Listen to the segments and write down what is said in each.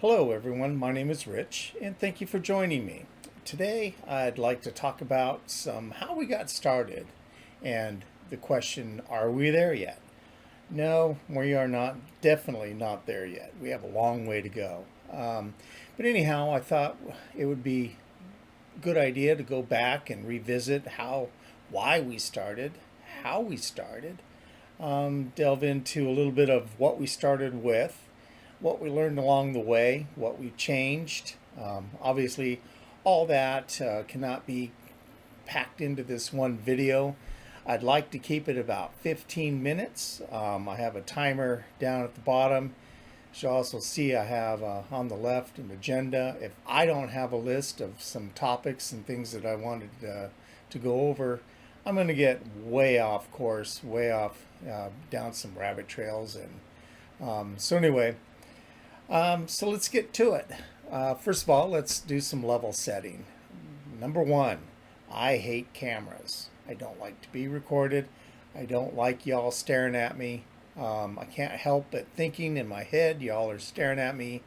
Hello everyone, my name is Rich and thank you for joining me. Today I'd like to talk about how we got started and the question, are we there yet? No, we are not, definitely not there yet. We have a long way to go. But anyhow, I thought it would be a good idea to go back and revisit why we started, how we started, delve into a little bit of what we started with, what we learned along the way, what we changed. Obviously, all that cannot be packed into this one video. I'd like to keep it about 15 minutes. I have a timer down at the bottom. You'll also see I have on the left an agenda. If I don't have a list of some topics and things that I wanted to go over, I'm going to get way off course, way off down some rabbit trails. So anyway, so let's get to it. First of all, let's do some level setting. Number one, I hate cameras. I don't like to be recorded. I don't like y'all staring at me. I can't help but thinking in my head, y'all are staring at me.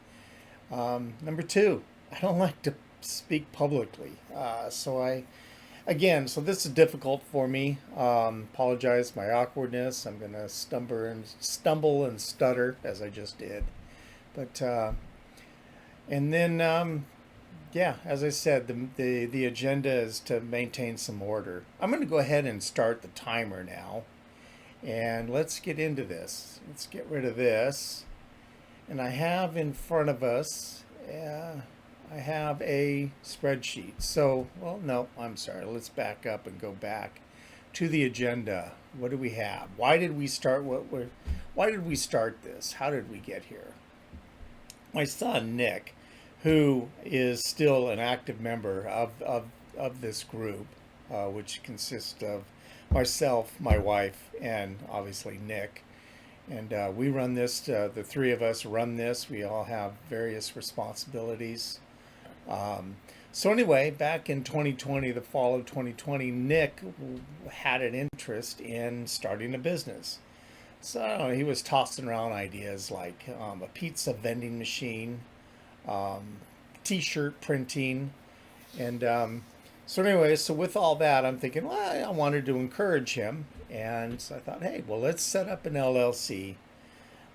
Number two, I don't like to speak publicly. So this is difficult for me. Apologize my awkwardness. I'm going to stumble and stutter as I just did. But and then yeah, as I said, the agenda is to maintain some order. I'm going to go ahead and start the timer now, and let's get into this. Let's get rid of this, and I have in front of us. I have a spreadsheet. So, well, no, I'm sorry. Let's back up and go back to the agenda. What do we have? Why did we start? Why did we start this? How did we get here? My son Nick, who is still an active member of this group, which consists of myself, my wife, and obviously Nick. And we run this, the three of us run this. We all have various responsibilities. So anyway, back in 2020, the fall of 2020, Nick had an interest in starting a business. So I don't know, he was tossing around ideas like a pizza vending machine, t-shirt printing, and so anyway, so with all that, I'm thinking, well, I wanted to encourage him, and so I thought, hey, well, let's set up an LLC,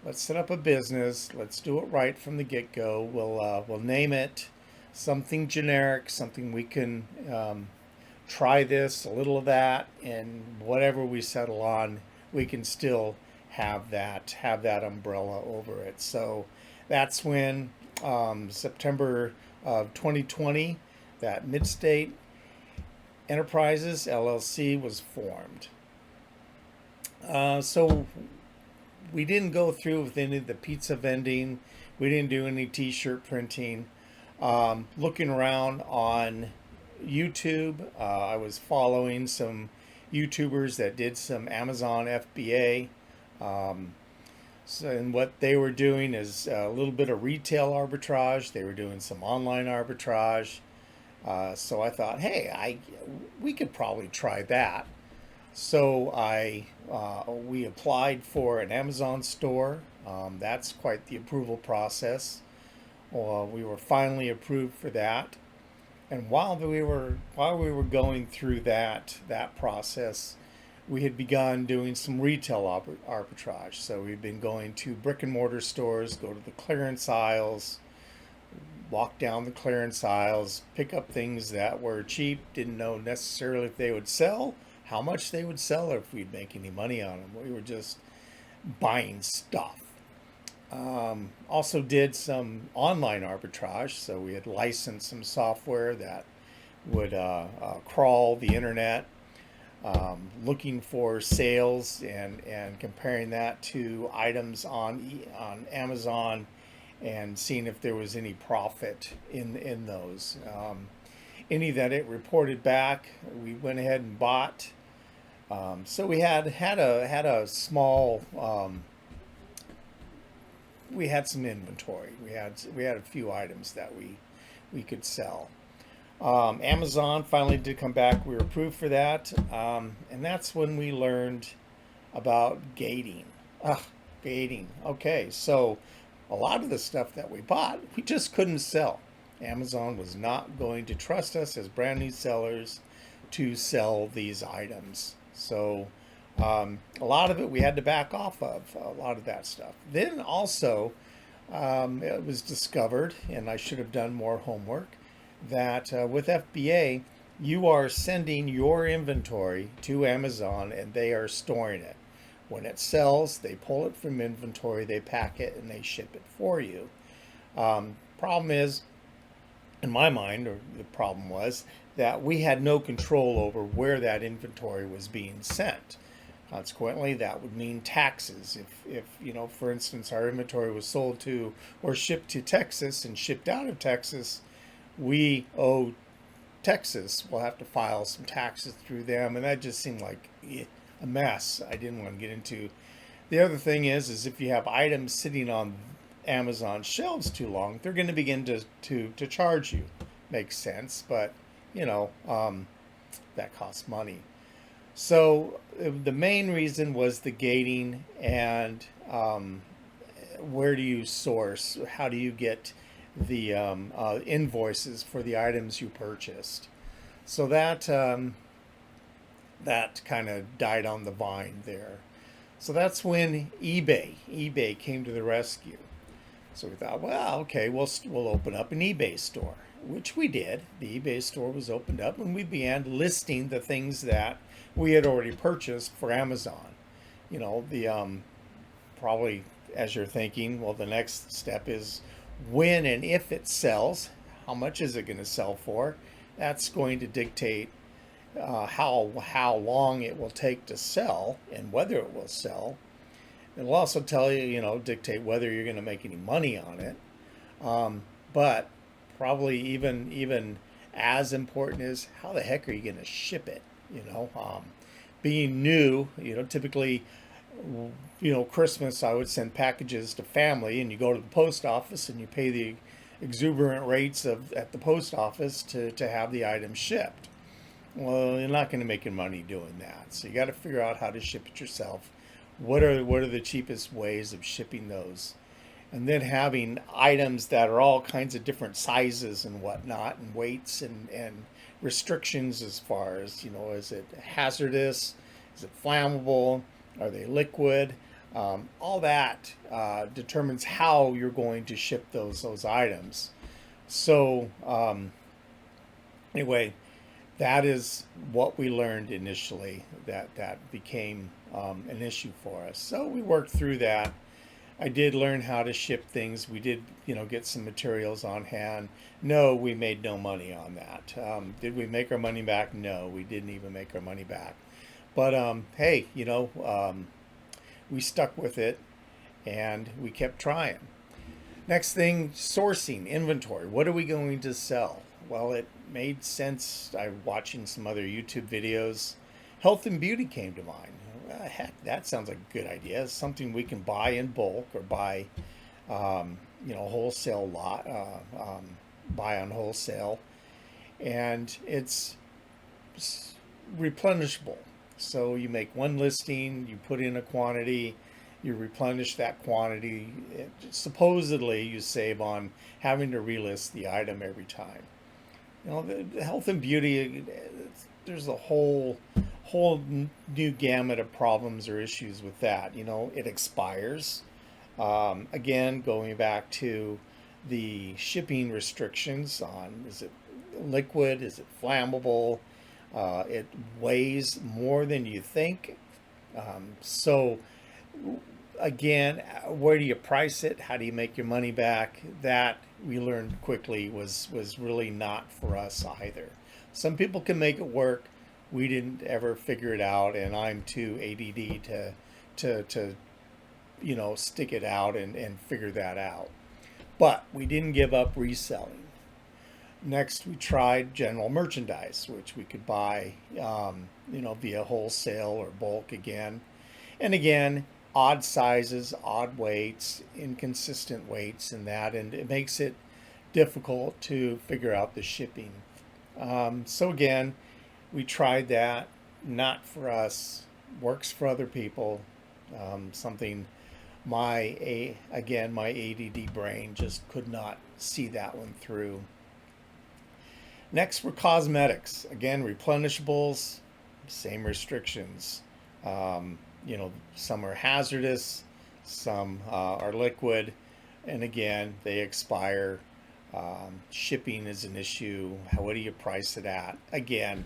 let's set up a business, let's do it right from the get-go. We'll name it something generic, something we can try this, a little of that, and whatever we settle on, we can still have that umbrella over it. So that's when September of 2020, that Midstate Enterprises LLC was formed. So we didn't go through with any of the pizza vending. We didn't do any t-shirt printing. Looking around on YouTube, I was following some YouTubers that did some Amazon FBA. And what they were doing is a little bit of retail arbitrage. They were doing some online arbitrage. So I thought, hey, we could probably try that. So we applied for an Amazon store. That's quite the approval process. We were finally approved for that. And while we were going through that process, we had begun doing some retail arbitrage. So we've been going to brick and mortar stores, go to the clearance aisles, walk down the clearance aisles, pick up things that were cheap, didn't know necessarily if they would sell, how much they would sell, or if we'd make any money on them. We were just buying stuff. Also did some online arbitrage. So we had licensed some software that would crawl the internet, looking for sales and comparing that to items on Amazon and seeing if there was any profit in those. Any that it reported back, we went ahead and bought. So we had a small. We had some inventory. We had a few items that we could sell. Amazon finally did come back. We were approved for that, and that's when we learned about gating. Gating. Okay, so a lot of the stuff that we bought, we just couldn't sell. Amazon was not going to trust us as brand new sellers to sell these items. So a lot of it we had to back off of, a lot of that stuff. Then also, it was discovered, and I should have done more homework, that with FBA, you are sending your inventory to Amazon and they are storing it. When it sells, they pull it from inventory, they pack it, and they ship it for you. Problem is, in my mind, or the problem was, that we had no control over where that inventory was being sent. Consequently, that would mean taxes. If for instance, our inventory was sold to or shipped to Texas and shipped out of Texas, we owe Texas. We'll have to file some taxes through them, and that just seemed like a mess. I didn't want to get into. The other thing is if you have items sitting on Amazon shelves too long, they're going to begin to charge you. Makes sense, but that costs money. So the main reason was the gating and where do you source? How do you get the invoices for the items you purchased? So that kind of died on the vine there. So that's when eBay came to the rescue. So we thought, well, okay, we'll open up an eBay store, which we did. The eBay store was opened up, and we began listing the things that we had already purchased for Amazon. The probably as you're thinking, well, the next step is when and if it sells, how much is it going to sell for? That's going to dictate how long it will take to sell and whether it will sell. It'll also tell you, dictate whether you're going to make any money on it. But probably even as important is how the heck are you going to ship it? Being new, typically, Christmas, I would send packages to family, and you go to the post office and you pay the exuberant rates at the post office to have the items shipped. Well, you're not going to make any money doing that. So you got to figure out how to ship it yourself. What are the cheapest ways of shipping those? And then having items that are all kinds of different sizes and whatnot, and weights and restrictions as far as, is it hazardous? Is it flammable? Are they liquid? All that determines how you're going to ship those items. So anyway, that is what we learned initially that became an issue for us. So we worked through that. I did learn how to ship things. We did, get some materials on hand. No, we made no money on that. Did we make our money back? No, we didn't even make our money back. But hey, we stuck with it and we kept trying. Next thing, sourcing, inventory. What are we going to sell? Well, it made sense. I'm watching some other YouTube videos. Health and beauty came to mind. Heck, that sounds like a good idea. It's something we can buy in bulk or buy, wholesale lot, buy on wholesale, and it's replenishable. So you make one listing, you put in a quantity, you replenish that quantity. Supposedly, you save on having to relist the item every time. The health and beauty, there's a whole new gamut of problems or issues with that. It expires. Again, going back to the shipping restrictions on, is it liquid? Is it flammable? It weighs more than you think. So again, where do you price it? How do you make your money back? That we learned quickly was really not for us either. Some people can make it work. We didn't ever figure it out, and I'm too ADD to stick it out and figure that out. But we didn't give up reselling. Next, we tried general merchandise, which we could buy, via wholesale or bulk again. And again, odd sizes, odd weights, inconsistent weights, and it makes it difficult to figure out the shipping. So again, we tried that. Not for us. Works for other people. Something again, my ADD brain just could not see that one through. Next were cosmetics. Again, replenishables, same restrictions. Um, some are hazardous, some are liquid, and again, they expire. Shipping is an issue. What do you price it at? Again,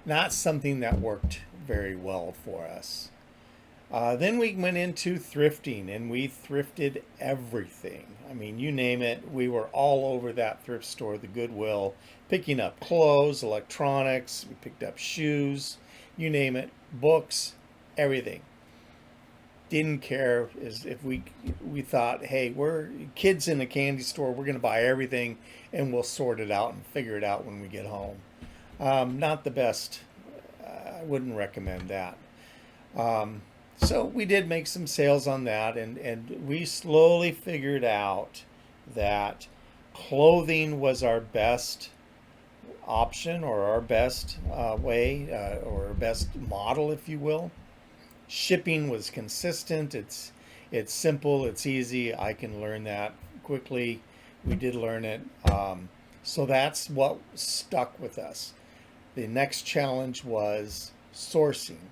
not something that worked very well for us. Then we went into thrifting and we thrifted everything. I mean, you name it, we were all over that thrift store, the Goodwill, picking up clothes, electronics, we picked up shoes, you name it, books, everything. Didn't care as if we thought, hey, we're kids in a candy store, we're going to buy everything and we'll sort it out and figure it out when we get home. Not the best. I wouldn't recommend that. Um, so we did make some sales on that, and we slowly figured out that clothing was our best option or our best way or our best model, if you will. Shipping was consistent. It's simple. It's easy. I can learn that quickly. We did learn it. So that's what stuck with us. The next challenge was sourcing.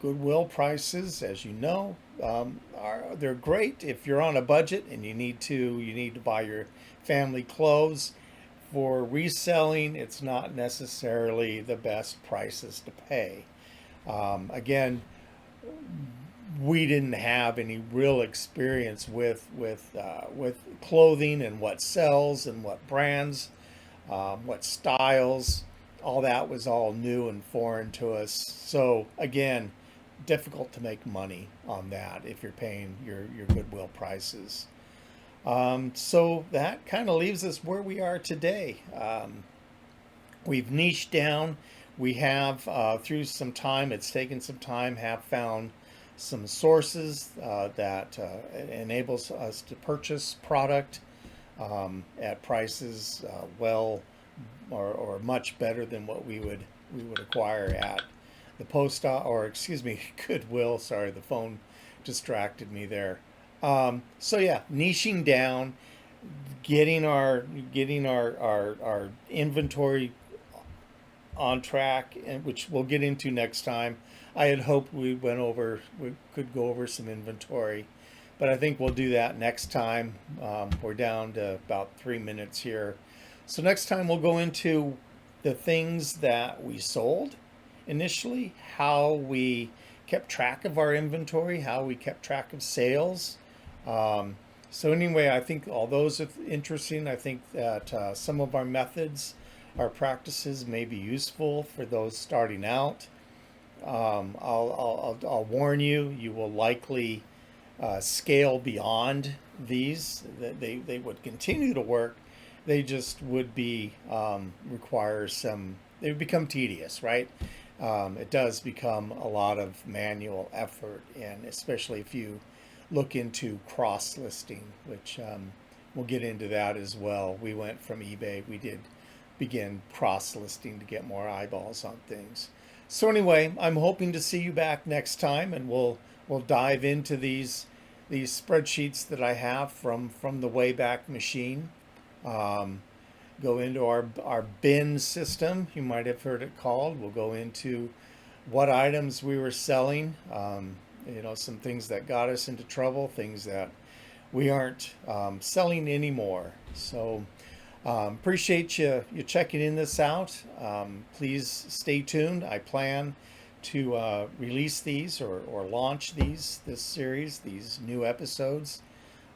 Goodwill prices, as you know, they're great if you're on a budget and you need to buy your family clothes. For reselling, it's not necessarily the best prices to pay. Again, we didn't have any real experience with clothing and what sells and what brands, what styles. All that was all new and foreign to us. So again, difficult to make money on that if you're paying your Goodwill prices. So that kind of leaves us where we are today. We've niched down. We have, through some time, it's taken some time, have found some sources that enables us to purchase product at prices or much better than what we would acquire at the Goodwill. Sorry, the phone distracted me there. So yeah, niching down, getting our inventory on track, and which we'll get into next time. I had hoped we could go over some inventory, but I think we'll do that next time. We're down to about 3 minutes here. So next time we'll go into the things that we sold initially, how we kept track of our inventory, how we kept track of sales. So anyway, I think all those are interesting. I think that some of our methods, our practices may be useful for those starting out. I'll warn you, you will likely scale beyond these. They would continue to work. They just would require some, they would become tedious, right? It does become a lot of manual effort, and especially if you look into cross-listing, which we'll get into that as well. We went from eBay, we did begin cross-listing to get more eyeballs on things. So anyway, I'm hoping to see you back next time, and we'll dive into these spreadsheets that I have from the Wayback Machine. Go into our bin system, you might have heard it called. We'll go into what items we were selling, some things that got us into trouble, things that we aren't selling anymore. So appreciate you checking this out. Please stay tuned. I plan to release these or launch this series, these new episodes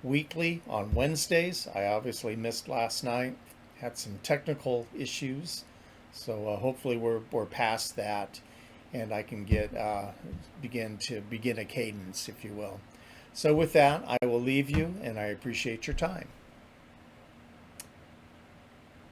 weekly on Wednesdays. I obviously missed last night, had some technical issues, so hopefully we're past that, and I can begin a cadence, if you will. So with that, I will leave you, and I appreciate your time.